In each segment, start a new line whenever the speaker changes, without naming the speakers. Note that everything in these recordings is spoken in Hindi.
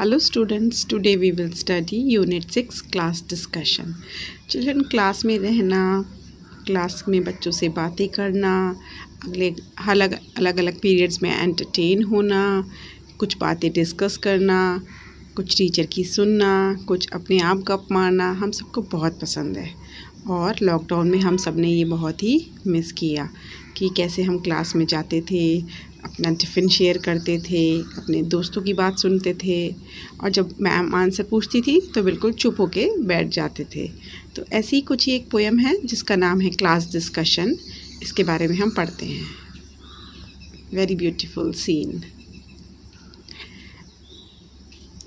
Hello students, today we will study Unit 6 class discussion. Children, class में रहना, क्लास में बच्चों से बातें करना, अलग अलग पीरियड्स में एंटरटेन होना, कुछ बातें डिस्कस करना, कुछ टीचर की सुनना, कुछ अपने आप गप मारना हम सबको बहुत पसंद है। और लॉकडाउन में हम सब ने ये बहुत ही मिस किया कि कैसे हम क्लास में जाते थे, अपना टिफ़िन शेयर करते थे, अपने दोस्तों की बात सुनते थे और जब मैम आंसर पूछती थी तो बिल्कुल चुप होके बैठ जाते थे। तो ऐसी कुछ ही एक पोएम है जिसका नाम है क्लास डिस्कशन। इसके बारे में हम पढ़ते हैं। Very beautiful scene.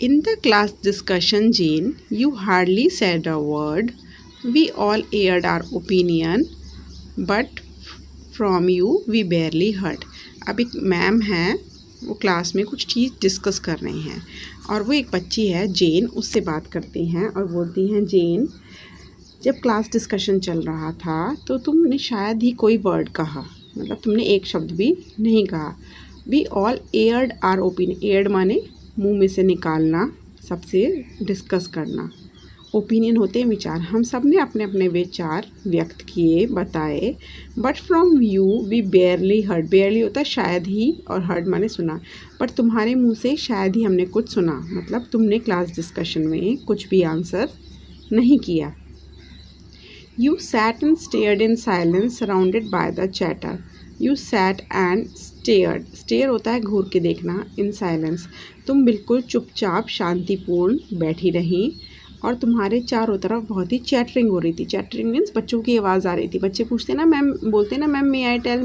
In the class discussion, Jane, you hardly said a word. We all aired our opinion, but from you we barely heard. अब एक मैम हैं, वो क्लास में कुछ चीज़ डिस्कस कर रही हैं और वो एक बच्ची है जेन, उससे बात करती हैं और बोलती हैं, जेन, जब क्लास डिस्कशन चल रहा था तो तुमने शायद ही कोई वर्ड कहा, मतलब तुमने एक शब्द भी नहीं कहा। We all aired our opinion. Aired माने मुंह में से निकालना, सबसे डिस्कस करना। ओपिनियन होते हैं विचार। हम सब ने अपने अपने विचार व्यक्त किए, बताए। But from you we barely heard. Barely होता है शायद ही और हर्ड माने सुना। बट तुम्हारे मुंह से शायद ही हमने कुछ सुना, मतलब तुमने क्लास डिस्कशन में कुछ भी आंसर नहीं किया। You sat and stared in silence surrounded by the chatter. You sat and stared. Stare होता है घूर के देखना। इन साइलेंस, तुम बिल्कुल चुपचाप शांतिपूर्ण बैठी रहीं और तुम्हारे चारों तरफ बहुत ही चैटरिंग हो रही थी। चैटरिंग मीन्स बच्चों की आवाज़ आ रही थी। बच्चे पूछते ना, मैम बोलते ना, ma'am may I tell,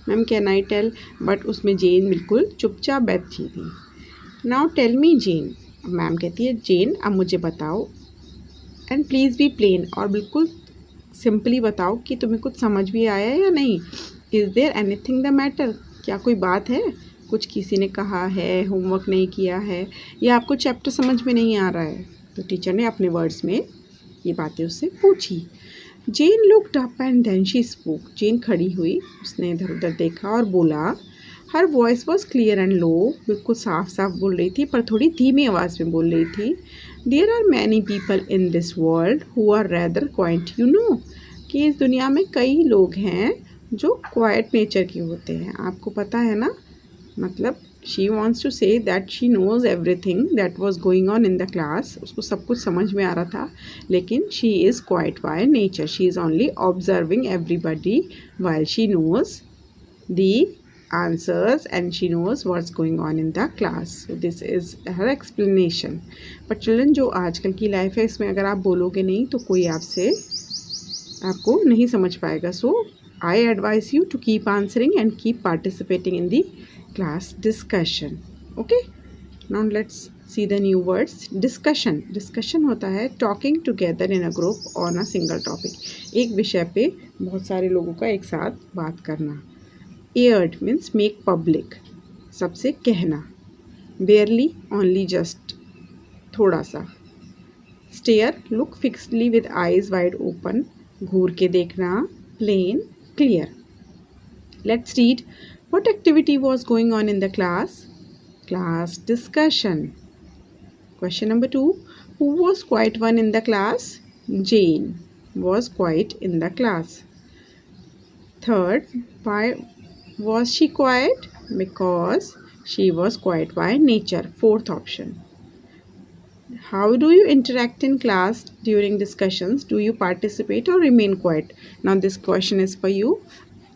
ma'am can I tell, but उसमें जेन बिल्कुल चुपचाप बैठी थी। Now tell me Jane. Ma'am कहती है, जेन अब मुझे बताओ, एंड प्लीज़ बी प्लेन, और बिल्कुल सिंपली बताओ कि तुम्हें कुछ समझ भी आया है या नहीं। Is there anything the matter. क्या कोई बात है, कुछ किसी ने कहा है, होमवर्क नहीं किया है, या आपको चैप्टर समझ में नहीं आ रहा है। तो टीचर ने अपने वर्ड्स में ये बातें उससे पूछी। Jane looked up and then she spoke. Jane खड़ी हुई, उसने इधर उधर देखा और बोला। Her voice was clear and low. बिल्कुल साफ साफ बोल रही थी पर थोड़ी धीमी आवाज़ में बोल रही थी। There are many people in this world who are rather quiet, you know, कि इस दुनिया में कई लोग हैं जो क्वाइट नेचर के होते हैं। आपको पता है ना, मतलब she wants to say that she knows everything that was going on in the class. उसको सब कुछ समझ में आ रहा था, लेकिन she is quiet by nature. She is only observing everybody while she knows the answers and she knows what's going on in the class. So this is her explanation. But children, जो आजकल की लाइफ है इसमें अगर आप बोलोगे नहीं तो कोई आपको नहीं समझ पाएगा. So I advise you to keep answering and keep participating in the class discussion. Okay? Now let's see the new words. Discussion. Discussion होता है talking together in a group on a single topic. एक विषय पे बहुत सारे लोगों का एक साथ बात करना. Aired means make public, सबसे कहना. Barely, only just, थोड़ा सा. Stare, look fixedly with eyes wide open, घूर के देखना. Plain, clear. Let's read. What activity was going on in the class? Class discussion. Question number 2. Who was quiet one in the class? Jane was quiet in the class. Third, why was she quiet? Because she was quiet by nature. Fourth option. How do you interact in class during discussions? Do you participate or remain quiet? Now this question is for you.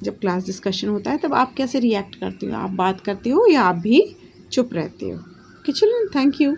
जब क्लास डिस्कशन होता है तब आप कैसे रिएक्ट करते हो? आप बात करते हो या आप भी चुप रहते हो? Okay, children, thank you.